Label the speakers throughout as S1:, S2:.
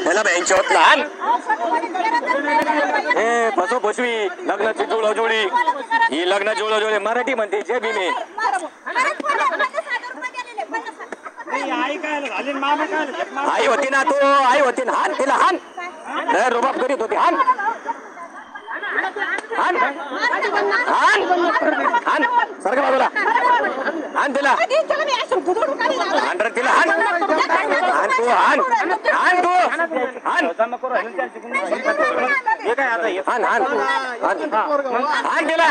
S1: त्याला बँची होत लहान ए फसो फसवी लग्नाची जुळोजुळी ही लग्न जुळोजुळी मराठी म्हणते जे बी मी आई होती ना तू आई होती ना हान तिला हान रुबाब करीत होती हान हान हान हान सरका बाजूला हान तिला हान रे तिला हान हान तू हान हान तू हान हान हान हान तिला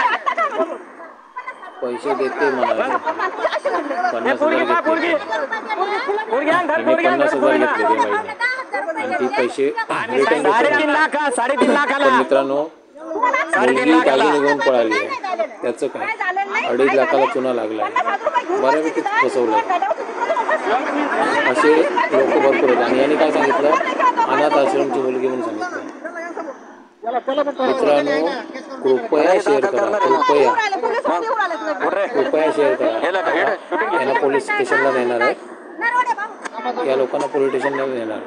S2: पैसे देते म्हणाले 50,000 घेतले आणि ती पैसे रिटर्न
S1: 3.5 लाखाला
S2: मित्रांनो मुलगी दागिने घेऊन पळाली आहे त्याचं काय 2.5 लाखाला चुना लागला बऱ्यापैकी फसवलं असे लोक भरपूर आहेत आणि यांनी काय सांगितलं अनाथ आश्रमची मुलगी म्हणून सांगितलं मित्रांनो कृपया शेअर करा कृपया शेअर करा यांना पोलीस स्टेशनला नेणार आहे या लोकांना पोलीस स्टेशनला नेणार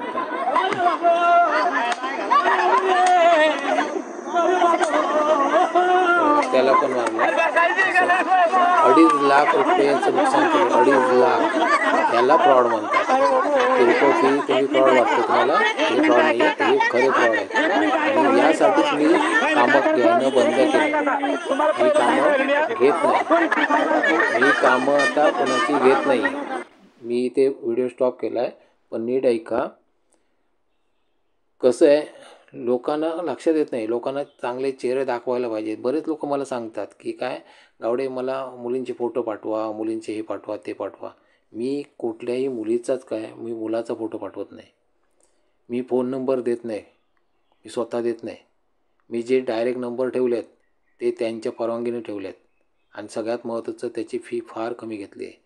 S2: त्याला पण मारलं 2.5 लाख रुपयांचं नुकसान केलं 2.5 लाख याला फ्रॉड म्हणतात किरकोळ फी तुम्ही फ्रॉड वाटतं तुम्हाला हे फ्रॉड नाही आहे हे खरे फ्रॉड आहे आणि यासाठीच मी कामं घेणं बंद केलं मी कामं घेत नाही मी कामं आता कोणाची घेत नाही मी इथे व्हिडिओ स्टॉप केला आहे पण नीट ऐका कसं आहे लोकांना लक्षात येत नाही लोकांना चांगले चेहरे दाखवायला पाहिजेत बरेच लोक मला सांगतात की काय गावडे मला मुलींचे फोटो पाठवा मुलींचे हे पाठवा ते पाठवा मी कुठल्याही मुलीचाच काय मी मुलाचा फोटो पाठवत नाही मी फोन नंबर देत नाही मी स्वतः देत नाही मी जे डायरेक्ट नंबर ठेवलेत ते त्यांच्या परवानगीने ठेवलेत आणि सगळ्यात महत्त्वाचं त्याची फी फार कमी घेतली आहे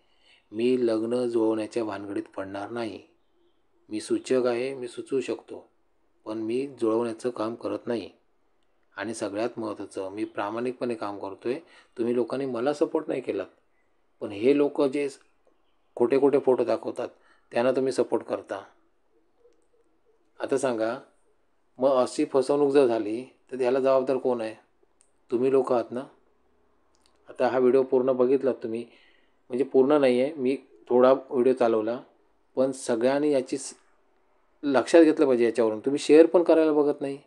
S2: मी लग्न जुळवण्याच्या भानगडीत पडणार नाही मी सूचक आहे मी सुचवू शकतो पण मी जुळवण्याचं काम करत नाही आणि सगळ्यात महत्त्वाचं मी प्रामाणिकपणे काम करतो आहे तुम्ही लोकांनी मला सपोर्ट नाही केलात पण हे लोक जे खोटे खोटे फोटो दाखवतात त्यांना तुम्ही सपोर्ट करता आता सांगा मग अशी फसवणूक जर झाली तर त्याला जबाबदार कोण आहे तुम्ही लोक आहात ना आता हा व्हिडिओ पूर्ण बघितलात तुम्ही म्हणजे पूर्ण नाही आहे मी थोडा व्हिडिओ चालवला पण सगळ्यांनी याची लक्षात घेतलं पाहिजे याच्यावरून तुम्ही शेअर पण करायला बघत नाही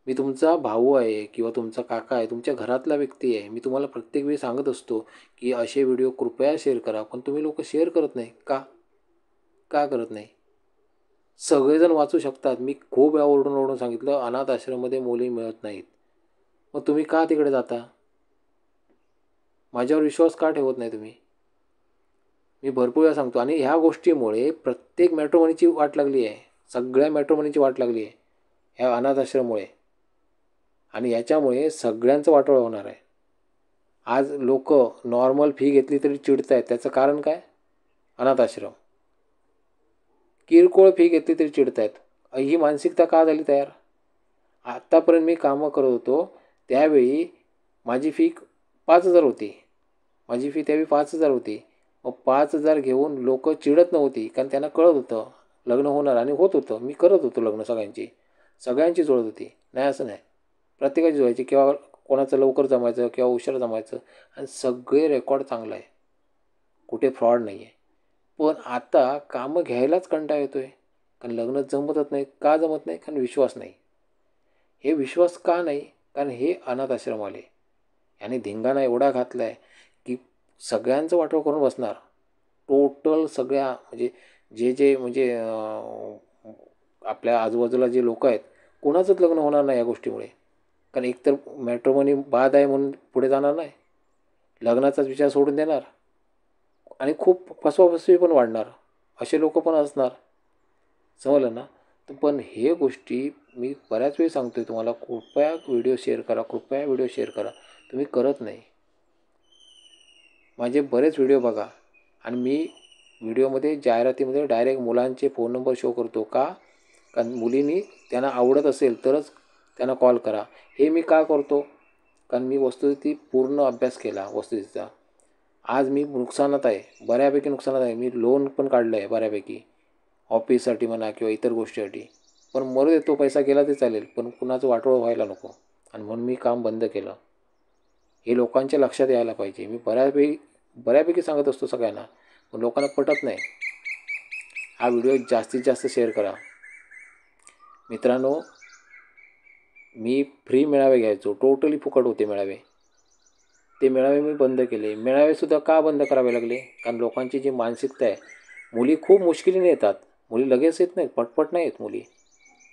S2: मी तुमचा भाऊ आहे किंवा तुमचा काका आहे तुमच्या घरातला व्यक्ती आहे मी तुम्हाला प्रत्येक वेळी सांगत असतो की असे व्हिडिओ कृपया शेअर करा पण तुम्ही लोक शेअर करत नाही का करत नाही सगळेजण वाचू शकतात मी खूप वेळा ओरडून सांगितलं अनाथ आश्रममध्ये मुली मिळत नाहीत मग तुम्ही का तिकडे जाता माझ्यावर विश्वास का ठेवत नाही तुम्ही मी भरपूर वेळा सांगतो आणि ह्या गोष्टीमुळे प्रत्येक मॅट्रोमनीची वाट लागली आहे सगळ्या मॅट्रोमनीची वाट लागली आहे ह्या अनाथ आश्रममुळे आणि याच्यामुळे सगळ्यांचं वाटोळं होणार आहे आज लोक नॉर्मल फी घेतली तरी चिडत आहेत त्याचं कारण काय अनाथ आश्रम किरकोळ फी घेतली तरी चिडत आहेत ही मानसिकता का झाली तयार आत्तापर्यंत मी कामं करत होतो त्यावेळी माझी फी 5,000 होती माझी फी त्यावेळी 5,000 होती मग 5,000 घेऊन लोक चिडत नव्हती कारण त्यांना कळत होतं लग्न होणार आणि होत होतं मी करत होतो लग्न सगळ्यांची जुळत होती नाही असं नाही प्रत्येकाची जुळायची किंवा कोणाचं लवकर जमायचं किंवा उशिरा जमायचं आणि सगळे रेकॉर्ड चांगलं आहे कुठे फ्रॉड नाही आहे पण आता कामं घ्यायलाच कंटाळा येतो आहे कारण लग्न जमतच नाही का जमत नाही कारण विश्वास नाही हे विश्वास का नाही कारण हे अनाथ आश्रमवाले याने धिंगाणा एवढा घातला आहे की सगळ्यांचं वाटोळं करून बसणार टोटल सगळ्या म्हणजे जे म्हणजे आपल्या आजूबाजूला जे लोक आहेत कोणाचंच लग्न होणार नाही या गोष्टीमुळे कारण एकतर मॅट्रोमनी बाद आहे म्हणून पुढे जाणार नाही लग्नाचाच विचार सोडून देणार आणि खूप फसवाफसवी पण वाढणार असे लोक पण असणार समजलं ना तर पण हे गोष्टी मी बऱ्याच वेळी सांगतो आहे तुम्हाला कृपया व्हिडिओ शेअर करा तुम्ही करत नाही माझे बरेच व्हिडिओ बघा आणि मी व्हिडिओमध्ये जाहिरातीमध्ये डायरेक्ट मुलांचे फोन नंबर शो करतो का कारण मुलींनी त्यांना आवडत असेल तरच त्यांना कॉल करा हे मी का करतो कारण मी वस्तुस्थिती पूर्ण अभ्यास केला वस्तुस्थितीचा आज मी नुकसानात आहे बऱ्यापैकी नुकसानात आहे मी लोन पण काढलं आहे बऱ्यापैकी ऑफिससाठी म्हणा किंवा इतर गोष्टीसाठी. पण मरू दे, तो पैसा गेला ते चालेल, पण कुणाचं वाटोळं व्हायला नको. आणि म्हणून मी काम बंद केलं. हे लोकांच्या लक्षात यायला पाहिजे. मी बऱ्यापैकी सांगत असतो सगळ्यांना, पण लोकांना पटत नाही. हा व्हिडिओ जास्तीत जास्त शेअर करा. मित्रांनो, मी फ्री मेळावे घ्यायचो, टोटली फुकट होते मेळावे. ते मेळावे मी बंद केले. मेळावेसुद्धा का बंद करावे लागले? कारण लोकांची जी मानसिकता आहे, मुली खूप मुश्किलीने येतात. मुली लगेच येत नाहीत, पटपट नाही येत मुली.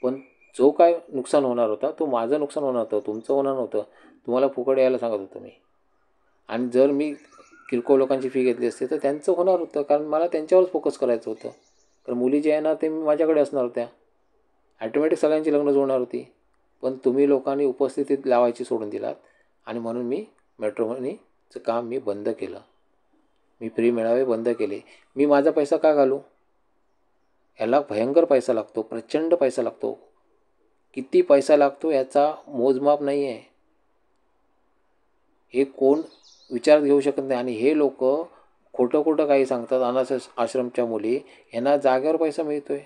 S2: पण जो काय नुकसान होणार होता, तो माझं नुकसान होणार होतं, तुमचं होणार नव्हतं. तुम्हाला फुकट यायला सांगत होतो मी. आणि जर मी किरकोळ लोकांची फी घेतली असते तर त्यांचं होणार होतं, कारण मला त्यांच्यावरच फोकस करायचं होतं. कारण मुली जे येणार ते माझ्याकडे असणार होत्या. ॲटोमॅटिक सगळ्यांची लग्न जुळणार होती. पण तुम्ही लोकांनी उपस्थितीत लावायची सोडून दिलात आणि म्हणून मी मॅट्रिमोनीचं काम मी बंद केलं. मी फ्री मेळावे बंद केले. मी माझा पैसा का घालू? याला भयंकर पैसा लागतो, प्रचंड पैसा लागतो. किती पैसा लागतो याचा मोजमाप नाही आहे. हे कोण विचारात घेऊ शकत नाही. आणि हे लोक खोटं काही सांगतात. अनाथ आश्रमच्या मुली यांना जागेवर पैसा मिळतो आहे.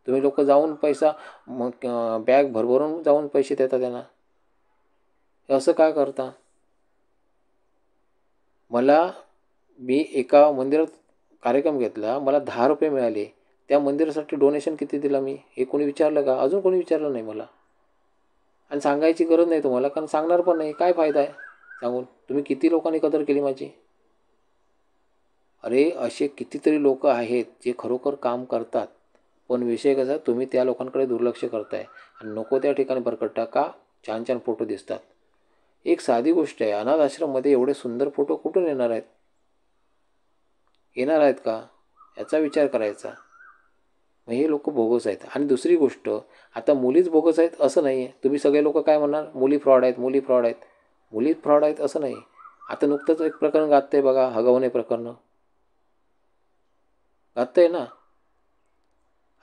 S2: तुम्ही लोक जाऊन पैसा मग बॅग भरभरून जाऊन पैसे देता त्यांना. असं का करता? मी एका मंदिरात कार्यक्रम घेतला, मला 10 रुपये मिळाले. त्या मंदिरासाठी डोनेशन किती दिला मी, हे कोणी विचारलं का? अजून कोणी विचारलं नाही मला. आणि सांगायची गरज नाही तुम्हाला, कारण सांगणार पण नाही. काय फायदा आहे सांगून? तुम्ही किती लोकांनी कदर केली माझी? अरे असे कितीतरी लोक आहेत जे खरोखर काम करतात. पण विषय कसा, तुम्ही त्या लोकांकडे दुर्लक्ष करताय आणि नको त्या ठिकाणी भरकटता का? छान छान फोटो दिसतात. एक साधी गोष्ट आहे, अनाथ आश्रममध्ये एवढे सुंदर फोटो कुठून येणार आहेत? येणार आहेत का? याचा विचार करायचा. मग हे लोक बोगस आहेत. आणि दुसरी गोष्ट, आता मुलीच बोगस आहेत असं नाही आहे. तुम्ही सगळे लोक काय म्हणणार? मुली फ्रॉड आहेत, मुली फ्रॉड आहेत. मुलीच फ्रॉड आहेत असं नाही. आता नुकतंच एक प्रकरण गाजतंय बघा, हगवणे प्रकरण गाजतंय ना.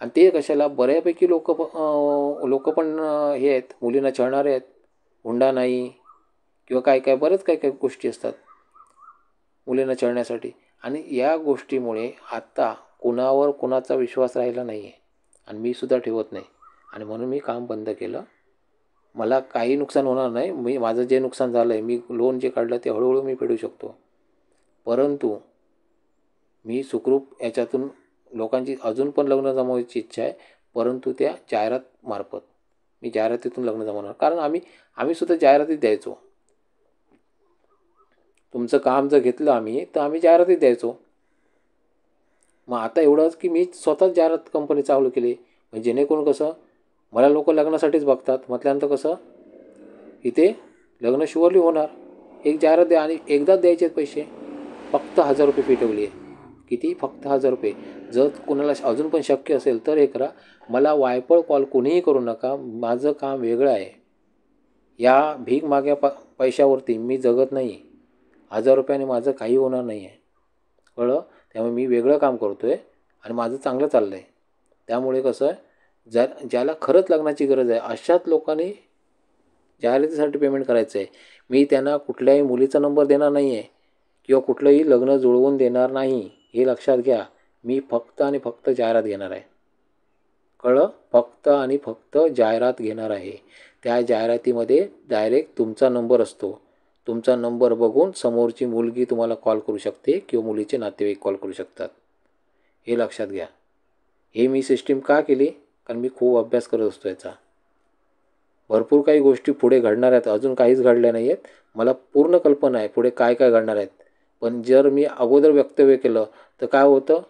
S2: आणि ते कशाला? बऱ्यापैकी लोक पण हे आहेत, मुलींना छळणारे आहेत. हुंडा नाही किंवा काय बरेच काय गोष्टी असतात मुलींना छळण्यासाठी. आणि या गोष्टीमुळे आता कुणाचा विश्वास राहिला नाही आहे. आणि मी सुद्धा ठेवत नाही. आणि म्हणून मी काम बंद केलं. मला काही नुकसान होणार नाही. माझं जे नुकसान झालं आहे, मी लोन जे काढलं ते हळूहळू मी फेडू शकतो. परंतु मी सुखरूप याच्यातून लोकांची अजून पण लग्न जमवायची इच्छा आहे, परंतु त्या जाहिरातमार्फत. मी जाहिरातीतून लग्न जमवणार. कारण आम्ही सुद्धा जाहिरातीत द्यायचो. तुमचं काम जर घेतलं आम्ही, तर आम्ही जाहिरातीत द्यायचो. मग आता एवढंच की मी स्वतःच जाहिरात कंपनी चालू केली. म्हणजे जेणेकरून कसं, मला लोक लग्नासाठीच बघतात म्हटल्यानंतर कसं इथे लग्न शुअरली होणार. एक जाहिरात द्या आणि एकदाच द्यायचे पैसे. फक्त 1000 रुपये फी ठेवली आहे. किती? फक्त 1000 रुपये. जर कोणाला अजून पण शक्य असेल तर हे करा. मला वायपळ कॉल कोणीही करू नका. माझं काम वेगळं आहे. या भीक माग्या पैशावरती मी जगत नाही. 1000 रुपयाने माझं काही होणार नाही आहे, कळलं? त्यामुळे मी वेगळं काम करतो आहे आणि माझं चांगलं चाललं आहे. त्यामुळे कसं आहे, ज्याला खरंच लग्नाची गरज आहे अशाच लोकांनी जाहिरातीसाठी पेमेंट करायचं आहे. मी त्यांना कुठल्याही मुलीचा नंबर देणार नाही आहे किंवा कुठलंही लग्न जुळवून देणार नाही. हे लक्षात घ्या. मी फक्त आणि फक्त जाहिरात घेणार आहे, कळलं? फक्त आणि फक्त जाहिरात घेणार आहे. त्या जाहिरातीमध्ये डायरेक्ट तुमचा नंबर असतो. तुमचा नंबर बघून समोरची मुलगी तुम्हाला कॉल करू शकते किंवा मुलीचे नातेवाईक कॉल करू शकतात. हे लक्षात घ्या. हे मी सिस्टीम का केली? कारण मी खूप अभ्यास करत असतो याचा. भरपूर काही गोष्टी पुढे घडणार आहेत. अजून काहीच घडल्या नाही आहेत. मला पूर्ण कल्पना आहे पुढे काय घडणार आहेत. पण जर मी अगोदर वक्तव्य केलं तर काय होतं,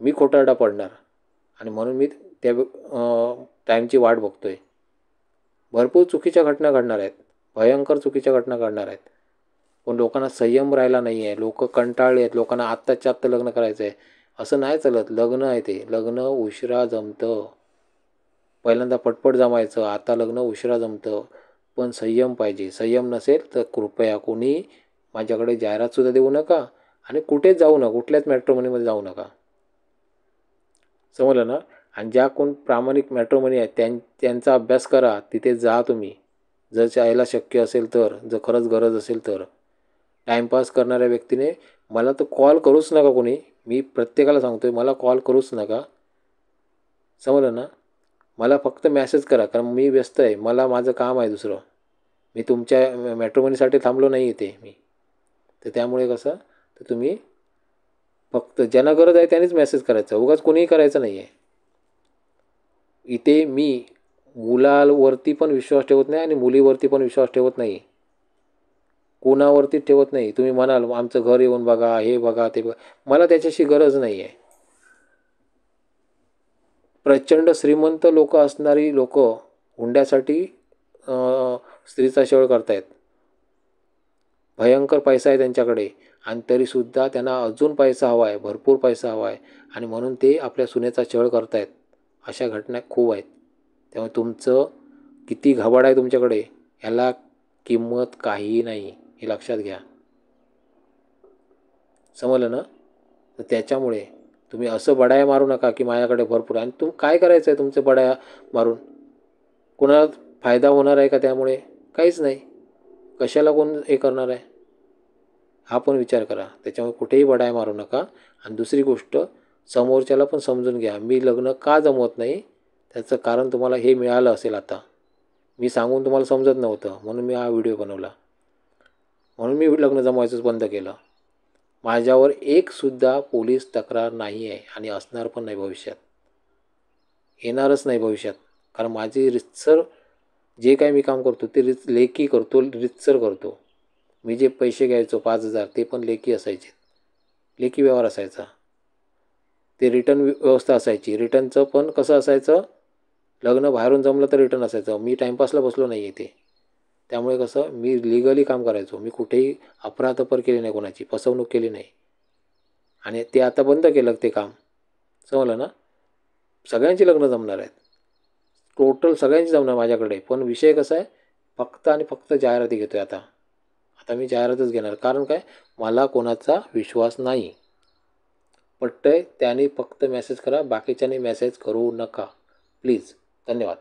S2: मी खोटारडा पडणार. आणि म्हणून मी त्या टाईमची वाट बघतो आहे. भरपूर चुकीच्या घटना घडणार आहेत, भयंकर चुकीच्या घटना घडणार आहेत. पण लोकांना संयम राहिला नाही आहे. लोक कंटाळले आहेत. लोकांना आत्ताच्या आत्ता लग्न करायचं आहे. असं नाही चालत. लग्न आहे ते. लग्न उशिरा जमतं. पहिल्यांदा पटपट जमायचं, आता लग्न उशिरा जमतं. पण संयम पाहिजे. संयम नसेल तर कृपया कोणी माझ्याकडे जाहिरातसुद्धा देऊ नका आणि कुठेच जाऊ नका. कुठल्याच मॅट्रिमोनीमध्ये जाऊ नका. समजलं ना? आणि ज्या कोण प्रामाणिक मॅट्रिमोनी आहेत त्यांचा अभ्यास करा. तिथे जा तुम्ही, जर चाहायला शक्य असेल तर, जर खरंच गरज असेल तर. टाईमपास करणाऱ्या व्यक्तीने मला तर कॉल करूच नका कोणी. मी प्रत्येकाला सांगतो आहे, मला कॉल करूच नका. समजलं ना? मला फक्त मॅसेज करा, कारण मी व्यस्त आहे, मला माझं काम आहे दुसरं. मी तुमच्या मॅट्रिमोनीसाठी थांबलो नाही इथे मी. तर त्यामुळे कसं, तर तुम्ही फक्त ज्यांना गरज आहे त्यांनीच मेसेज करायचा, उगाच कोणीही करायचं नाही आहे. इथे मी मुलावरती पण विश्वास ठेवत नाही आणि मुलीवरती पण विश्वास ठेवत नाही, कोणावरती ठेवत नाही. तुम्ही म्हणाल आमचं घर येऊन बघा, हे बघा, ते बघा, मला त्याच्याशी गरज नाही आहे. प्रचंड श्रीमंत लोक असणारी लोक हुंड्यासाठी स्त्रीचा छळ करतायत. भयंकर पैसा आहे त्यांच्याकडे आणि तरीसुद्धा त्यांना अजून पैसा हवा आहे, भरपूर पैसा हवा आहे आणि म्हणून ते आपल्या सुनेचा छळ करतायत. अशा घटना खूप आहेत. त्यामुळे तुमचं किती घबाड आहे तुमच्याकडे, ह्याला किंमत काहीही नाही, हे लक्षात घ्या. समजलं ना? तर त्याच्यामुळे तुम्ही असं बडाया मारू नका की माझ्याकडे भरपूर आहे. आणि काय करायचं आहे तुमचं बडाया मारून? कोणाला फायदा होणार आहे का त्यामुळे? काहीच नाही. कशाला कोण हे करणार आहे, हा पण विचार करा. त्याच्यामुळे कुठेही बडाया मारू नका. आणि दुसरी गोष्ट, समोरच्याला पण समजून घ्या. मी लग्न का जमवत नाही त्याचं कारण तुम्हाला हे मिळालं असेल आता. मी सांगून तुम्हाला समजत नव्हतं म्हणून मी हा व्हिडिओ बनवला. म्हणून मी लग्न जमवायचंच बंद केलं. माझ्यावर एकसुद्धा पोलीस तक्रार नाही आहे आणि असणार पण नाही भविष्यात, येणारच नाही भविष्यात. कारण माझी रितसर जे काही मी काम करतो ते लेखी करतो, रितसर करतो. मी जे पैसे घ्यायचो 5,000 ते पण लेखी असायचे, लेखी व्यवहार असायचा. ते रिटर्न व्यवस्था असायची. रिटर्नचं पण कसं असायचं, लग्न बाहेरून जमलं तर रिटर्न असायचं. मी टाईमपासला बसलो नाही इथे. त्यामुळे कसं, मी लिगली काम करायचो. मी कुठेही अफरातफर केली नाही, कोणाची फसवणूक केली नाही. आणि ते आता बंद केलं ते काम. समजलं ना? सगळ्यांची लग्न जमणार आहेत, टोटल सगळ्यांची जमणार माझ्याकडे. पण विषय कसा आहे, फक्त आणि फक्त जाहिराती घेतो आहे आता मी जाहिरातच घेणार. कारण काय, मला कोणाचा विश्वास नाही. पटतंय त्याने फक्त मेसेज करा, बाकीच्याने मेसेज करू नका प्लीज. धन्यवाद.